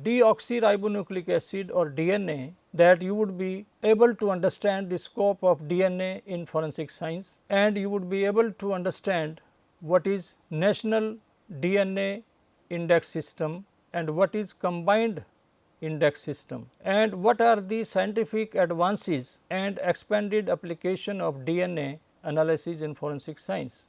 deoxyribonucleic acid or DNA, that you would be able to understand the scope of DNA in forensic science, and you would be able to understand what is National DNA Index System and what is Combined Index System, and what are the scientific advances and expanded application of DNA analysis in forensic science.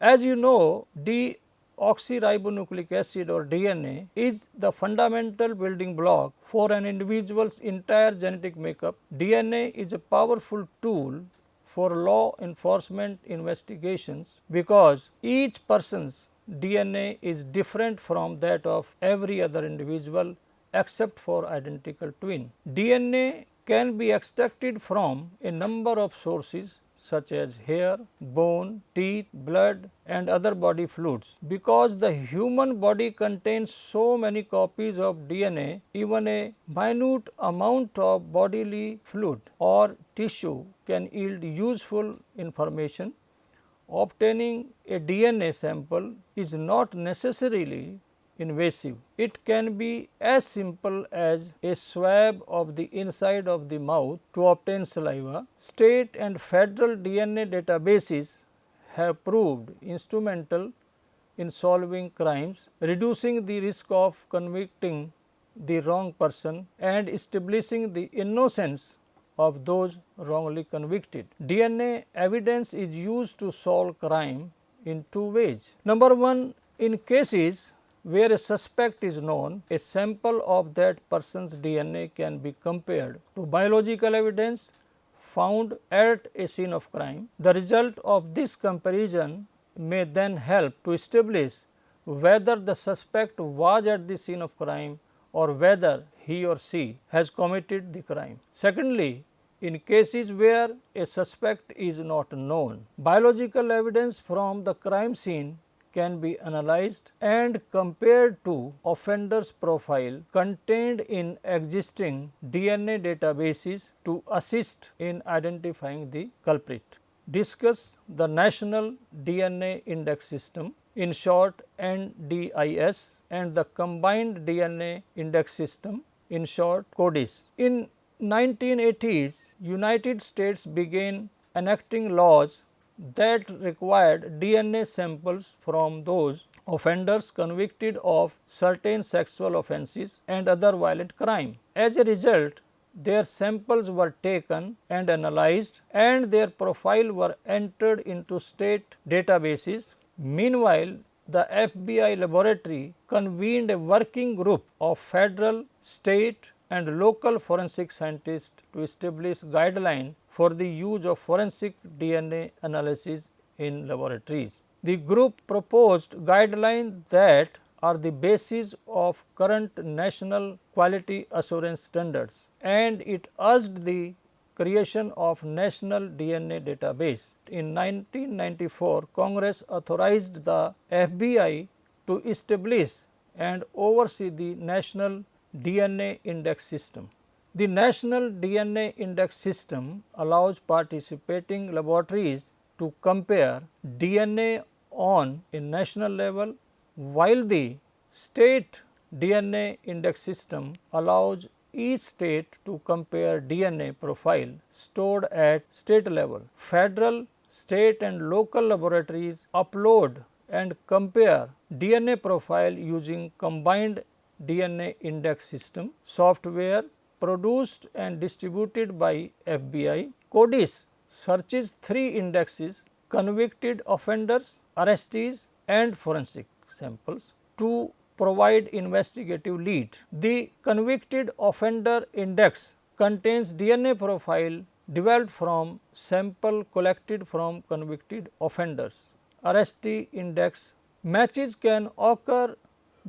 As you know, deoxyribonucleic acid or DNA is the fundamental building block for an individual's entire genetic makeup. DNA is a powerful tool for law enforcement investigations because each person's DNA is different from that of every other individual except for identical twin. DNA can be extracted from a number of sources such as hair, bone, teeth, blood and other body fluids. Because the human body contains so many copies of DNA, even a minute amount of bodily fluid or tissue can yield useful information. Obtaining a DNA sample is not necessarily invasive. It can be as simple as a swab of the inside of the mouth to obtain saliva. State and federal DNA databases have proved instrumental in solving crimes, reducing the risk of convicting the wrong person and establishing the innocence of those wrongly convicted. DNA evidence is used to solve crime in two ways. Number one, in cases where a suspect is known, a sample of that person's DNA can be compared to biological evidence found at a scene of crime. The result of this comparison may then help to establish whether the suspect was at the scene of crime or whether he or she has committed the crime. Secondly, in cases where a suspect is not known, biological evidence from the crime scene can be analyzed and compared to offender's profile contained in existing DNA databases to assist in identifying the culprit. Discuss the National DNA Index System, in short NDIS, and the Combined DNA Index System, in short CODIS. In 1980s, United States began enacting laws that required DNA samples from those offenders convicted of certain sexual offenses and other violent crime. As a result, their samples were taken and analyzed and their profile were entered into state databases. Meanwhile, the FBI laboratory convened a working group of federal, state and local forensic scientists to establish guidelines for the use of forensic DNA analysis in laboratories. The group proposed guidelines that are the basis of current national quality assurance standards, and it urged the creation of National DNA Database. In 1994, Congress authorized the FBI to establish and oversee the National DNA Index System. The National DNA Index System allows participating laboratories to compare DNA on a national level, while the State DNA Index System allows each state to compare DNA profile stored at state level. Federal, state and local laboratories upload and compare DNA profile using Combined DNA Index System software produced and distributed by FBI. CODIS searches three indexes: convicted offenders, arrestees and forensic samples to provide investigative lead. The convicted offender index contains DNA profile developed from sample collected from convicted offenders. Arrestee index: matches can occur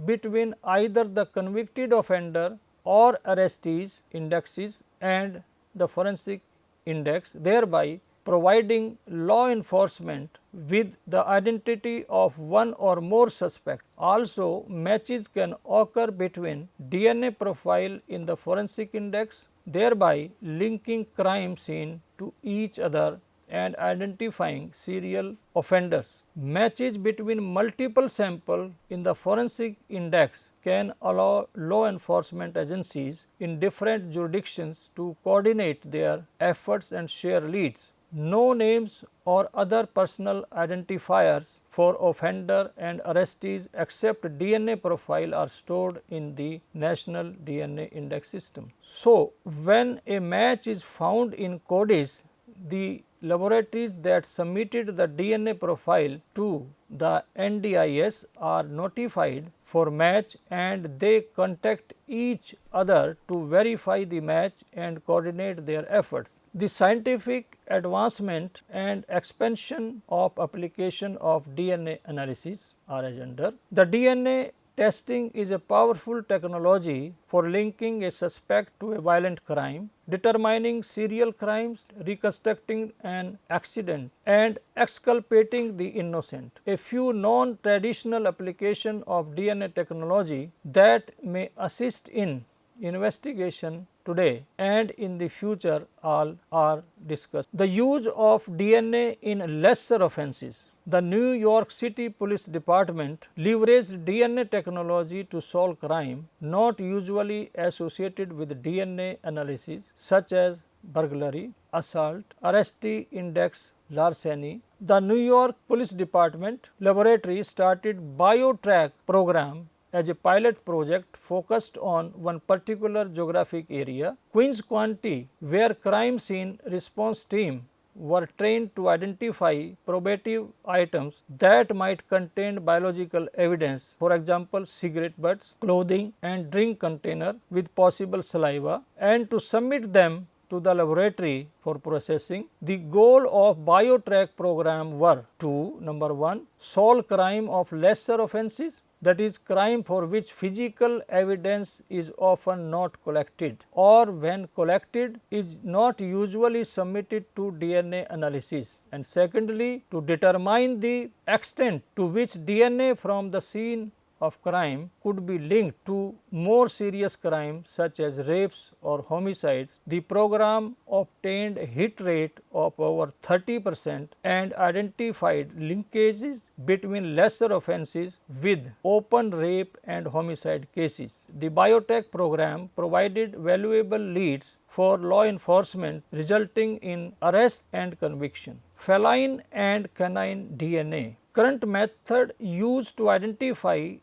between either the convicted offender or arrestees indexes and the forensic index, thereby providing law enforcement with the identity of one or more suspects. Also, matches can occur between DNA profile in the forensic index, thereby linking crime scene to each other and identifying serial offenders. Matches between multiple samples in the forensic index can allow law enforcement agencies in different jurisdictions to coordinate their efforts and share leads. No names or other personal identifiers for offender and arrestees except DNA profile are stored in the National DNA Index System. So, when a match is found in CODIS, the laboratories that submitted the DNA profile to the NDIS are notified for match and they contact each other to verify the match and coordinate their efforts. The scientific advancement and expansion of application of DNA analysis are as under. The DNA testing is a powerful technology for linking a suspect to a violent crime, determining serial crimes, reconstructing an accident, and exculpating the innocent. A few non-traditional applications of DNA technology that may assist in investigation today and in the future all are discussed. The use of DNA in lesser offenses. The New York City Police Department leveraged DNA technology to solve crime not usually associated with DNA analysis such as burglary, assault, arrestee index, larceny. The New York Police Department laboratory started BioTrack program as a pilot project focused on one particular geographic area, Queens County, where crime scene response team were trained to identify probative items that might contain biological evidence, for example, cigarette butts, clothing and drink container with possible saliva, and to submit them to the laboratory for processing. The goal of BioTrack program were to number 1, solve crime of lesser offenses, that is crime for which physical evidence is often not collected or when collected is not usually submitted to DNA analysis, and secondly to determine the extent to which DNA from the scene of crime could be linked to more serious crimes such as rapes or homicides. The program obtained a hit rate of over 30% and identified linkages between lesser offenses with open rape and homicide cases. The BioTrack program provided valuable leads for law enforcement resulting in arrest and conviction. Feline and canine DNA. Current method used to identify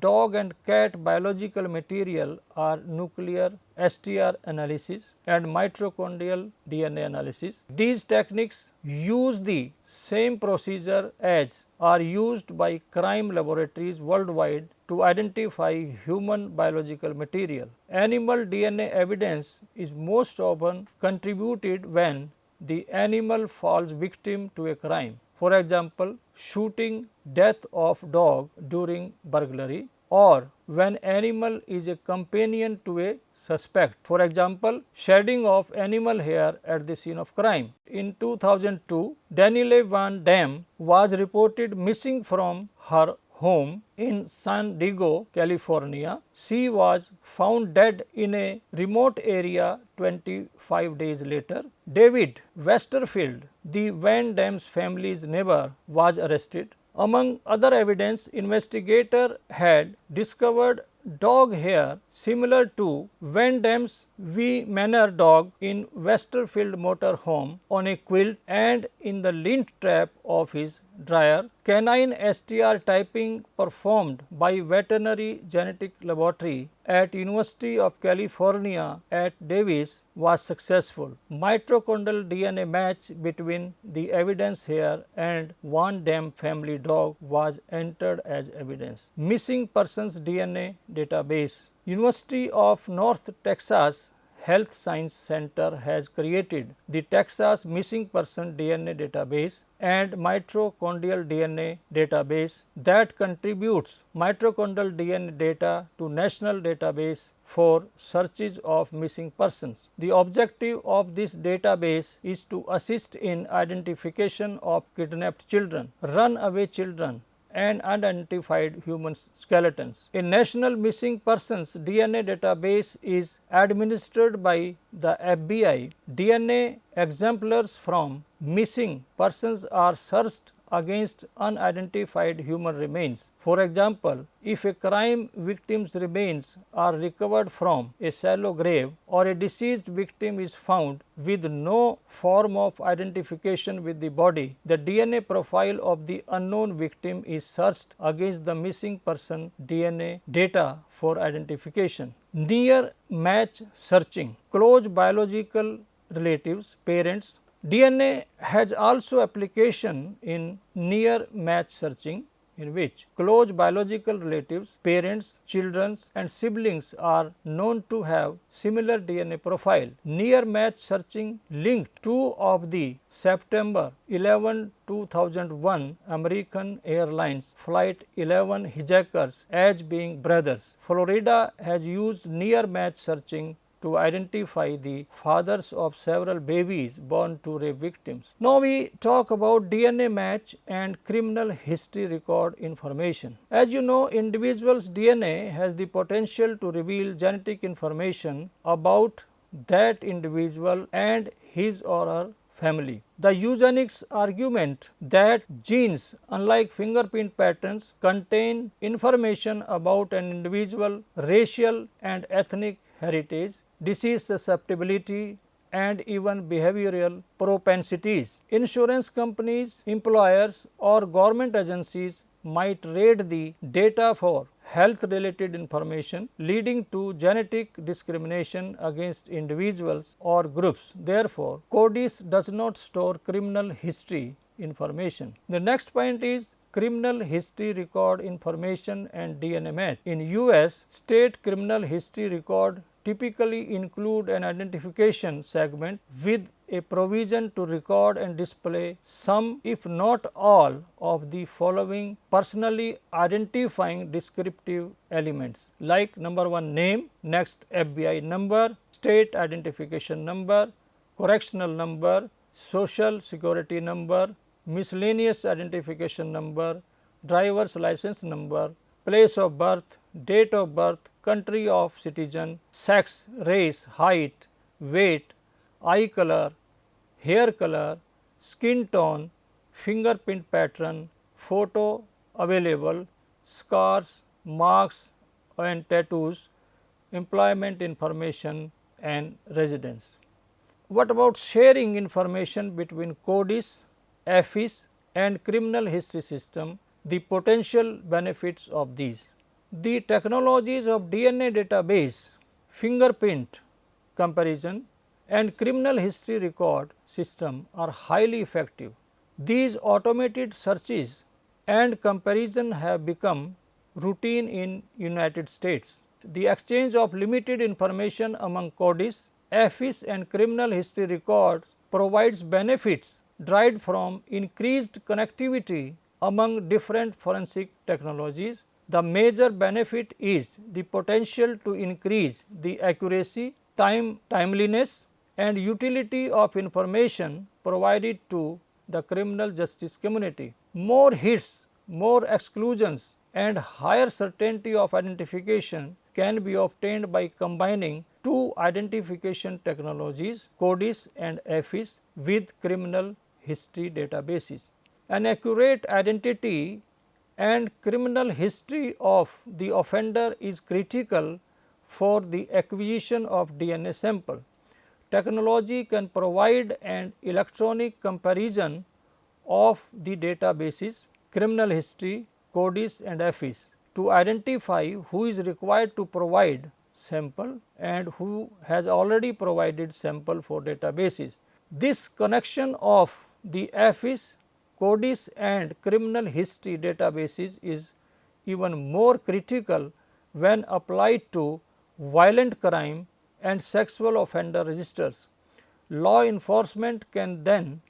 dog and cat biological material are nuclear STR analysis and mitochondrial DNA analysis. These techniques use the same procedure as are used by crime laboratories worldwide to identify human biological material. Animal DNA evidence is most often contributed when the animal falls victim to a crime. For example, shooting death of dog during burglary, or when animal is a companion to a suspect. For example, shedding of animal hair at the scene of crime. In 2002, Danielle Van Dam was reported missing from her home in San Diego, California. She was found dead in a remote area 25 days later. David Westerfield, the Van Dam's family's neighbor, was arrested. Among other evidence, investigators had discovered dog hair similar to Van Dam's V Manor dog in Westerfield motor home on a quilt and in the lint trap of his dryer. Canine STR typing performed by Veterinary Genetic Laboratory at University of California at Davis was successful. Mitochondrial DNA match between the evidence here and Van Dam family dog was entered as evidence. Missing persons DNA database. University of North Texas Health Science Center has created the Texas Missing Person DNA database and mitochondrial DNA database that contributes mitochondrial DNA data to national database for searches of missing persons. The objective of this database is to assist in identification of kidnapped children, runaway children, and unidentified human skeletons. A national missing persons DNA database is administered by the FBI. DNA exemplars from missing persons are searched against unidentified human remains. For example, if a crime victim's remains are recovered from a shallow grave or a deceased victim is found with no form of identification with the body, the DNA profile of the unknown victim is searched against the missing person DNA data for identification. Near match searching. Close biological relatives, parents. DNA has also application in near match searching, in which close biological relatives, parents, children and siblings are known to have similar DNA profile. Near match searching linked two of the September 11, 2001 American Airlines Flight 11 hijackers as being brothers. Florida has used near match searching to identify the fathers of several babies born to rape victims. Now we talk about DNA match and criminal history record information. As you know, individual's DNA has the potential to reveal genetic information about that individual and his or her family. The eugenics argument that genes, unlike fingerprint patterns, contain information about an individual racial and ethnic heritage, disease susceptibility and even behavioral propensities. Insurance companies, employers or government agencies might raid the data for health related information, leading to genetic discrimination against individuals or groups. Therefore, CODIS does not store criminal history information. The next point is criminal history record information and DNA match. In US, state criminal history record typically include an identification segment with a provision to record and display some, if not all, of the following personally identifying descriptive elements, like number 1 name, next FBI number, state identification number, correctional number, social security number, miscellaneous identification number, driver's license number, place of birth, date of birth, country of citizen, sex, race, height, weight, eye color, hair color, skin tone, fingerprint pattern, photo available, scars, marks and tattoos, employment information and residence. What about sharing information between CODIS, AFIS and criminal history system, the potential benefits of these? The technologies of DNA database, fingerprint comparison and criminal history record system are highly effective. These automated searches and comparison have become routine in United States. The exchange of limited information among CODIS, AFIS and criminal history records provides benefits derived from increased connectivity among different forensic technologies. The major benefit is the potential to increase the accuracy, timeliness and utility of information provided to the criminal justice community. More hits, more exclusions and higher certainty of identification can be obtained by combining two identification technologies, CODIS and AFIS, with criminal history databases. An accurate identity and criminal history of the offender is critical for the acquisition of DNA sample. Technology can provide an electronic comparison of the databases, criminal history, CODIS and AFIS to identify who is required to provide sample and who has already provided sample for databases. This connection of the AFIS, CODIS and criminal history databases is even more critical when applied to violent crime and sexual offender registers. Law enforcement can then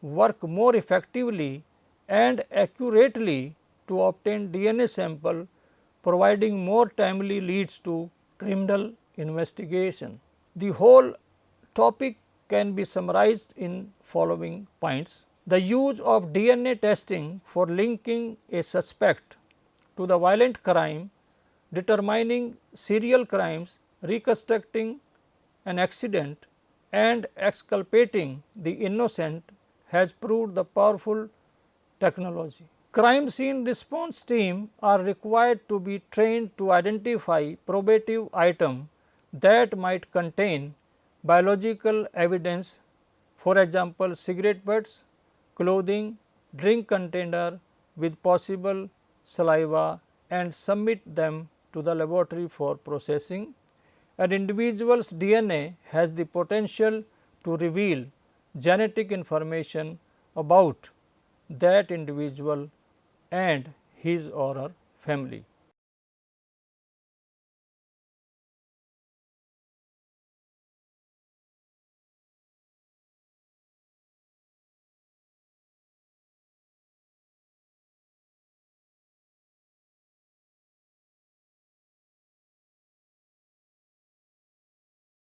work more effectively and accurately to obtain DNA sample, providing more timely leads to criminal investigation. The whole topic can be summarized in following points. The use of DNA testing for linking a suspect to the violent crime, determining serial crimes, reconstructing an accident and exculpating the innocent has proved the powerful technology. Crime scene response team are required to be trained to identify probative items that might contain biological evidence, for example, cigarette butts, clothing, drink container with possible saliva, and submit them to the laboratory for processing. An individual's DNA has the potential to reveal genetic information about that individual and his or her family.